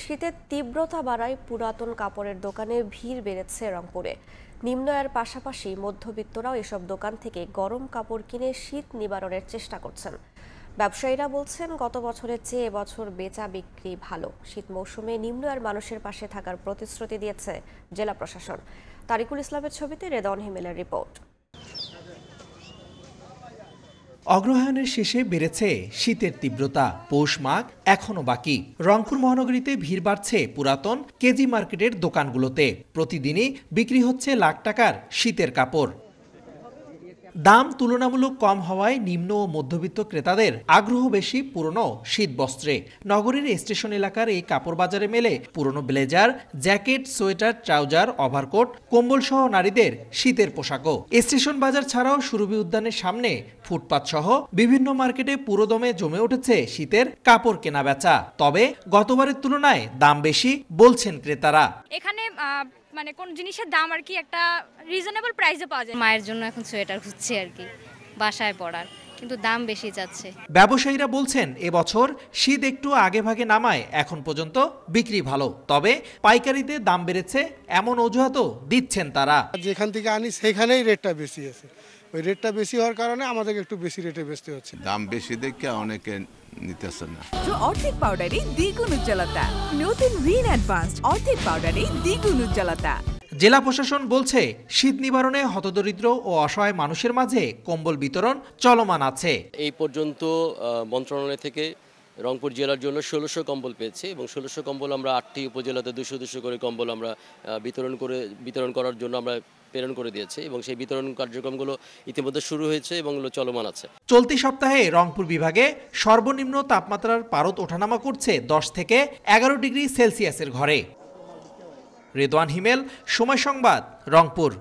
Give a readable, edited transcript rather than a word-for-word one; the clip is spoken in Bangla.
শীতের তীব্রতা বাড়ায় পুরাতন কাপড়ের দোকানে ভিড় বেড়েছে রংপুরে। নিম্ন আয়ের পাশাপাশি মধ্যবিত্তরাও এসব দোকান থেকে গরম কাপড় কিনে শীত নিবারণের চেষ্টা করছেন। ব্যবসায়ীরা বলছেন, গত বছরের চেয়ে এবছর বেচা বিক্রি ভালো। শীত মৌসুমে নিম্ন আয়ের মানুষের পাশে থাকার প্রতিশ্রুতি দিয়েছে জেলা প্রশাসন। তারিকুল ইসলামের ছবিতে রেদওয়ান হিমেলের রিপোর্ট। অগ্রহায়ণের শেষে বেড়েছে শীতের তীব্রতা। পৌষ মাঘ এখনো বাকি। রংপুর মহানগরীতে ভিড় বাড়ছে পুরাতন কেজি মার্কেটের দোকানগুলোতে। প্রতিদিনই বিক্রি হচ্ছে লাখ টাকার শীতের কাপড়। দাম তুলনামূলক কম হওয়ায় নিম্ন ও মধ্যবিত্ত ক্রেতাদের আগ্রহ বেশি পুরনো শীত বস্ত্রে। নগরীর স্টেশন এলাকার এই কাপড় বাজারে মেলে পুরনো blazer, jacket, sweater, trouser, overcoat, কম্বল সহ নারীদের শীতের পোশাকও। স্টেশন বাজার ছাড়াও সুরভি উদ্যানের সামনে ফুটপাত সহ বিভিন্ন মার্কেটে পুরোদমে জমে উঠেছে শীতের কাপড় কেনা বেচা। তবে গতবারের তুলনায় দাম বেশি বলছেন ক্রেতারা। এখানে মানে কোন জিনিসের দাম আর কি একটা রিজনেবল প্রাইসে পাওয়া যায়। মায়ের জন্য এখন সোয়েটার খুঁজছি আর কি, বাসায় পরার, কিন্তু দাম বেশি যাচ্ছে। ব্যবসায়ীরা বলছেন, এবছর শীত একটু আগে ভাগে নামায় এখন পর্যন্ত বিক্রি ভালো। তবে পাইকারিতে দাম বেড়েছে এমন অজুহাতও দিচ্ছেন তারা। যেখান থেকে আনি সেখানেই রেটটা বেশি আছে। ওই রেটটা বেশি হওয়ার কারণে আমাদেরকে একটু বেশি রেটে বেচতে হচ্ছে। দাম বেশি দেখে অনেকে নিতেছে না। অর্ধেক পাউডারে দ্বিগুণ উজ্জ্বলতা। নতুন রিন অ্যাডভান্সড অর্ধেক পাউডারে দ্বিগুণ উজ্জ্বলতা। জেলা প্রশাসন বলছে, শীত নিবারণে হতদরিদ্র ও অসহায় মানুষের মাঝে কম্বল বিতরণ চলমান আছে। এই পর্যন্ত মন্ত্রণালয় থেকে রংপুর জেলার জন্য ১৬০০ কম্বল পেয়েছে এবং ১৬০০ কম্বল আমরা ৮টি উপজেলাতে ২০০ করে কম্বল আমরা বিতরণ করার জন্য আমরা প্রেরণ করে দিয়েছে এবং সেই বিতরণ কার্যক্রমগুলো ইতিমধ্যে শুরু হয়েছে এবং চলমান আছে। চলতি সপ্তাহে রংপুর বিভাগে সর্বনিম্ন তাপমাত্রার পারদ ওঠানামা করছে 10 থেকে 11 ডিগ্রি সেলসিয়াসের ঘরে। রেদওয়ান হিমেল, সময় সংবাদ, রংপুর।